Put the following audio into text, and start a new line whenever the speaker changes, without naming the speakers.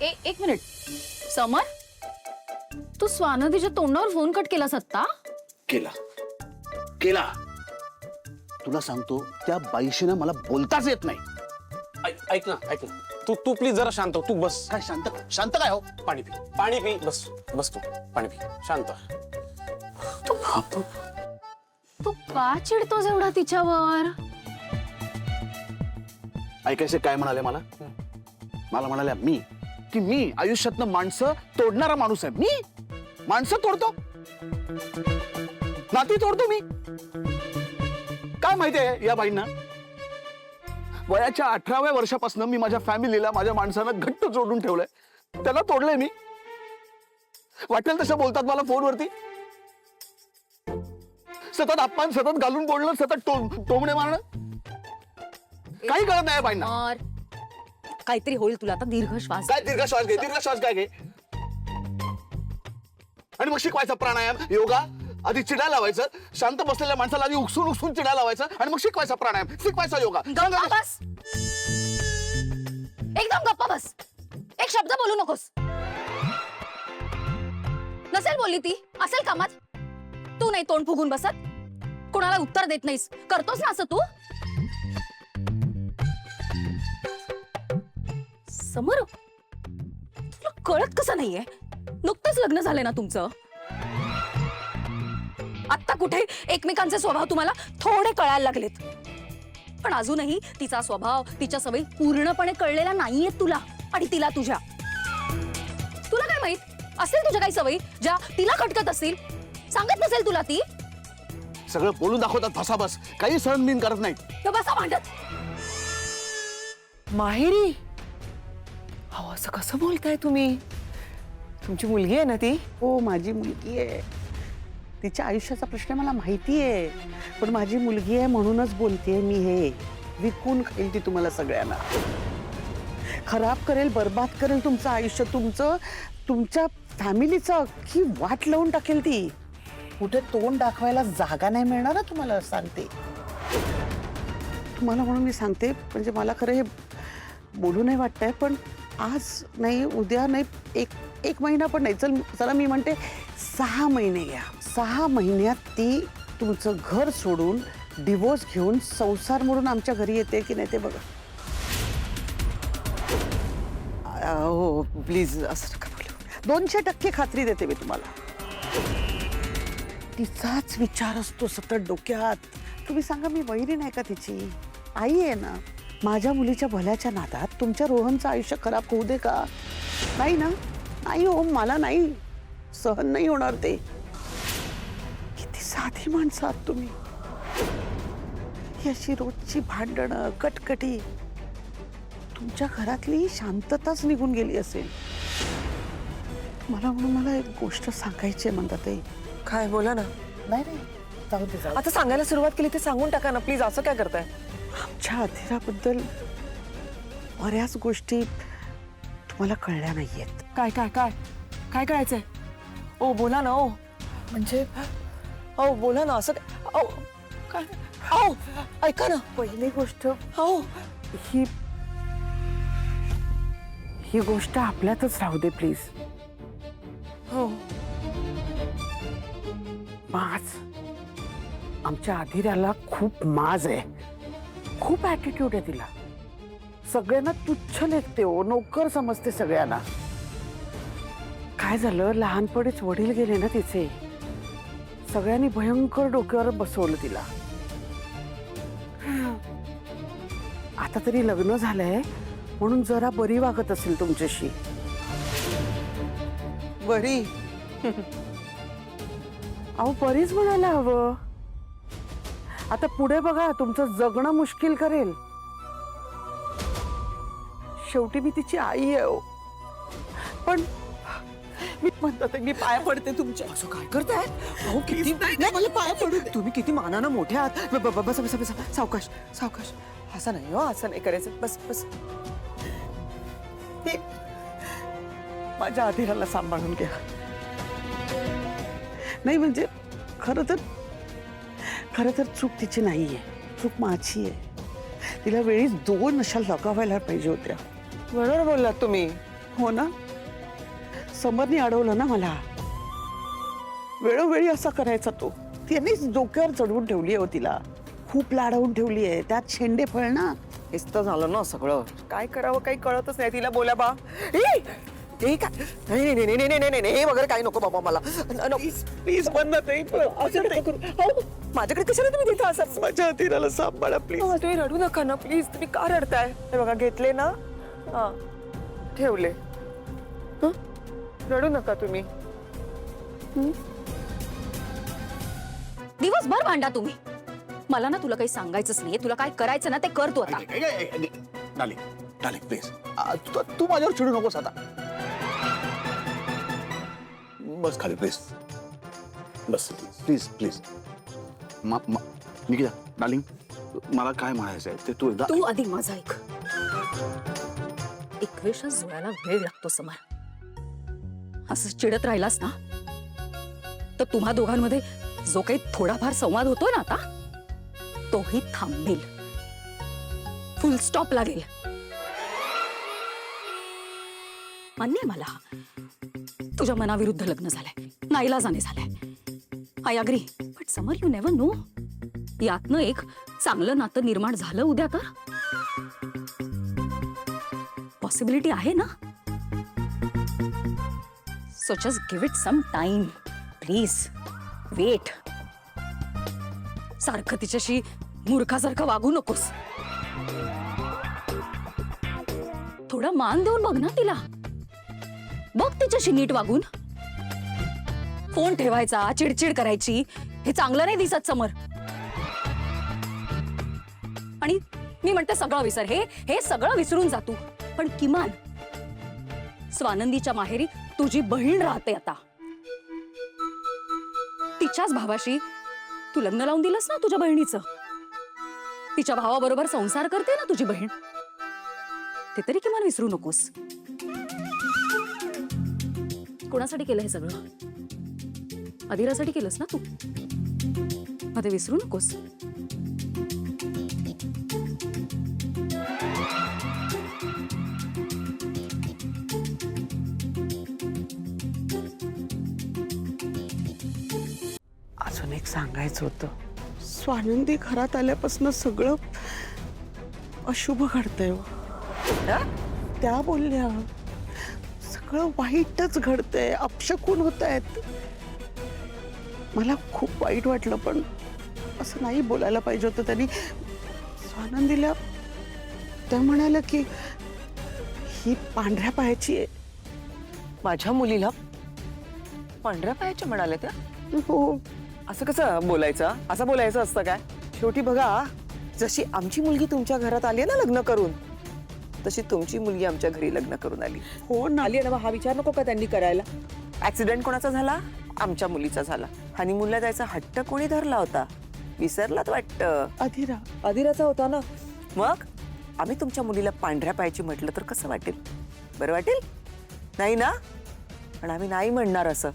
एक मिनिट समर, तू स्वानंदीच्या तोंडावर phone cut केलास आत्ता?
केला केला तुला सांगतो त्या बाईशी ना मला बोलताच येत नाही.
ऐक ना तू प्लीज जरा शांत हो. तू बस.
काय शांत शांत काय हो?
पाणी पी. बस तू पाणी पी. शांत.
तू का चिडतोस एवढा तिच्यावर?
ऐकायचे काय म्हणाले मला म्हणाल्या मी आयुष्यातनं माणसं तोडणारा माणूस आहे. मी माणसं तोडतो, नाती तोडतो मी. काय माहितीये या बाईंना, वयाच्या 18व्या वर्षापासून मी माझ्या फॅमिलीला, माझ्या माणसांना घट्ट जोडून ठेवलंय. त्याला तोडलंय मी. वाटेल तसं बोलतात मला फोनवरती, सतत अपमान, सतत घालून बोलणं, सतत टोमणे मारणं. काही कळत नाही बाईंना.
काहीतरी होईल तुला आता. दीर्घ श्वास.
काय दीर्घ श्वास घे, दीर्घ श्वास काय घे. आणि मग शिकवायचा प्राणायाम, योगा. आधी चिडा लावायचं, शांत बसलेल्या माणसाला आधी उकसून चिडा लावायचं, आणि मग शिकवायचा प्राणायाम, शिकवायचा योगा.
गप्पा बस, एकदम गप्पा बस. एक शब्द बोलू नकोस. नसेल बोलली ती, असेल कामात. तू नाही तोंड फुगून बसत, कोणाला उत्तर देत नाहीस. करतोस ना असं तू? समर, तुला कळत कसं नाहीये? नुकतंच लग्न झालंय ना तुमचं. आता कुठे एकमेकांचे स्वभाव तुम्हाला थोडे कळायला लागलेत, पण अजूनही तिचा स्वभाव, तिच्या सवयी पूर्णपणे कळलेला नाहीयेत तुला आणि तिला तुझ्या. तुला काय माहित असेल तुझ्या काही सवयी ज्या तिला खटकत असतील. सांगत नसेल तुला ती.
सगळं बोलून दाखवतात फसाबस, काही सहन बिन करत नाही.
बसा भांडत.
माहेरी अहो असं कसं बोलताय तुम्ही? तुमची मुलगी आहे ना ती?
हो, माझी मुलगी आहे. तिच्या आयुष्याचा प्रश्न मला माहिती आहे, पण माझी मुलगी आहे म्हणूनच बोलतेय मी. हे विकून खाईल ती तुम्हाला सगळ्यांना. खराब करेल, बर्बाद करेल तुमचं आयुष्य, तुमच्या फॅमिलीचं अख्खी वाट लावून टाकेल ती. कुठे तोंड दाखवायला जागा नाही मिळणार ना तुम्हाला, सांगते तुम्हाला. म्हणून मी सांगते, म्हणजे मला खरं हे बोलू नाही वाटतंय, पण आज नाही, उद्या नाही, एक महिना पण नाही, चला मी म्हणते 6 महिने घ्या. 6 महिन्यात ती तुमचं घर सोडून, डिवोर्स घेऊन, संसार मोडून आमच्या घरी येते की नाही ते बघा.
हो प्लीज असं नका बोलू.
200% खात्री देते मी तुम्हाला. तिचाच विचार असतो सतत डोक्यात. तुम्ही सांगा, मी वैरी नाही का तिची? आई आहे ना. माझ्या मुलीच्या भल्याच्या नादात तुमच्या रोहनचं आयुष्य खराब होऊ दे का? नाही ना. नाही हो, मला नाही सहन नाही होणार ते. किती साधी माणसं आहात तुम्ही. ही अशी रोजची भांडणं, कटकटी, तुमच्या घरातली शांतताच निघून गेली असेल. मला एक गोष्ट सांगायची आहे म्हणतात ते.
काय बोला ना.
नाही जाऊ दे.
आता सांगायला सुरुवात केली ते सांगून टाका ना प्लीज. असं काय करताय?
आमच्या अधीराबद्दल बऱ्याच गोष्टी तुम्हाला कळल्या नाहीयेत.
काय काय काय काय कळायचंय? ओ बोला ना. ओ म्हणजे ओ बोला ना. असं ओ काय? ओ ऐका ना.
पहिली गोष्ट,
ओ
ही गोष्ट आपल्यातच राहू दे प्लीज.
हो.
माज, आमच्या अधीराला खूप माज आहे, खूप ऍटिट्यूड आहे तिला. सगळ्यांना तुच्छ लेखते हो, नोकर समजते सगळ्यांना. काय झालं, लहानपणीच वडील गेले ना तिचे. सगळ्यांनी भयंकर डोक्यावर बसवलं तिला. आता तरी लग्न झालंय म्हणून जरा बरी वागत असेल तुमच्याशी.
बरी?
अहो बरीच म्हणायला हवं. आता पुढे बघा, तुमचं जगणं मुश्किल करेल. शेवटी मी तिची आई आहे हो. पण मी म्हणतात, मी पाया पडते तुमच्या.
असं काय करताय? अहो किती मला पाया पडू. तुम्ही किती मानानं मोठे आहात. बसा बसा बसा. सावकाश सावकाश. असं नाही हो, असं नाही करायचं. बस बस.
माझ्या अधीराला सांभाळून घ्या. नाही म्हणजे खरं तर चूक तिची नाहीये, चूक माझी आहे. तिला वेळीच 2 अशा लगावायला पाहिजे होत्या.
बरोबर बोललात तुम्ही.
हो ना, समरने अडवलं ना मला. वेळोवेळी असा करायचा तो. त्यांनीच डोक्यावर चढवून ठेवली आहे तिला, खूप लाडवून ठेवली आहे. त्यात शेंडे फळ ना.
हेच तर झालं ना सगळं. काय करावं काही कळतच नाही तिला. बोला बा. ए, ए, काय नाही नाही नाही नाही नाही नाही हे वगैरे काही नको बाबा मला.
प्लीज बंद नाही, असं नाही करू. हो,
माझ्याकडे कशाला तुम्ही तिथं असं.
माझ्या हत्तीला सांभाळा प्लीज.
तुम्ही रडू नका ना प्लीज. तुम्ही का रडताय. हे बघा घेतले ना, हा ठेवले. हं? रडू नका तुम्ही.
दिवसभर भांडा तुम्ही. मला ना तुला काही सांगायचंच नाहीये. तुला काय करायचं ना ते कर तू आता.
डार्लिंग डार्लिंग प्लीज, तू माझ्यावर चिडू नकोस आता. बस खाली please, bus please please. Nikita darling, मला काय म्हणायचं आहे ते तू एकदा.
तू आधी माझा ऐक. एक वेळेस जुळायला वेळ लागतो समर. असं चिडत राहिलास ना तर तुम्हा दोघांमध्ये जो काही थोडाफार संवाद होतोय ना आता, तोही थांबेल. फुल स्टॉप लागेल. मान्य आहे मला, तुझ्या मनाविरुद्ध लग्न झालंय, नाईलाजाने झालंय. I agree. But summer, you never know. यातनं एक चांगलं नातं निर्माण झालं उद्या तर. पॉसिबिलिटी आहे ना. So just give it some time please. Wait. सारखं तिच्याशी मूर्खासारखं वागू नकोस. थोडा मान देऊन बघ ना तिला. बघ तिच्याशी नीट वागून. फोन ठेवायचा, चिडचिड करायची, हे चांगलं नाही दिसत समर. आणि मी म्हणते सगळं विसर. हे सगळं विसरून जा तू. पण किमान स्वानंदीच्या माहेरी तुझी बहीण राहते आता. तिच्याच भावाशी तू लग्न लावून दिलंस ना तुझ्या बहिणीचं. तिच्या भावाबरोबर संसार करते ना तुझी बहीण. ते तरी किमान विसरू नकोस. कोणासाठी केलं हे सगळं. अधिरासाठी केलंस ना तू. मध्ये विसरू नकोस.
अजून एक सांगायचं होतं. स्वानंदी घरात आल्यापासून सगळं अशुभ घडतंय हो. त्या बोलल्या सगळं वाईटच घडतंय, अपशकुन होत आहेत. मला खूप वाईट वाटलं, पण असं नाही बोलायला पाहिजे होतं त्यांनी. स्वानंदीला त्या म्हणाल्या की ही पांढऱ्या पायाची आहे.
माझ्या मुलीला पांढऱ्या पायाच्या म्हणाले त्या.
हो,
असं कसं बोलायचं. असं बोलायचं असतं काय. शेवटी बघा, जशी आमची मुलगी तुमच्या घरात आली आहे ना लग्न करून, तशी तुमची मुलगी आमच्या घरी लग्न करून आली.
हो ना.
आली आहे ना. हा विचार नको का त्यांनी करायला. ऍक्सिडेंट कोणाचा झाला. आमच्या मुलीचा झाला. हनीमूनला जायचा हट्ट कोणी धरला होता. विसरलात वाटतं.
अधिरा.
अधिराचा होता ना. मग आम्ही तुमच्या मुलीला पांढऱ्या पायाची म्हटलं तर कसं वाटेल. बरं वाटेल नाही ना. पण आम्ही नाही म्हणणार असं.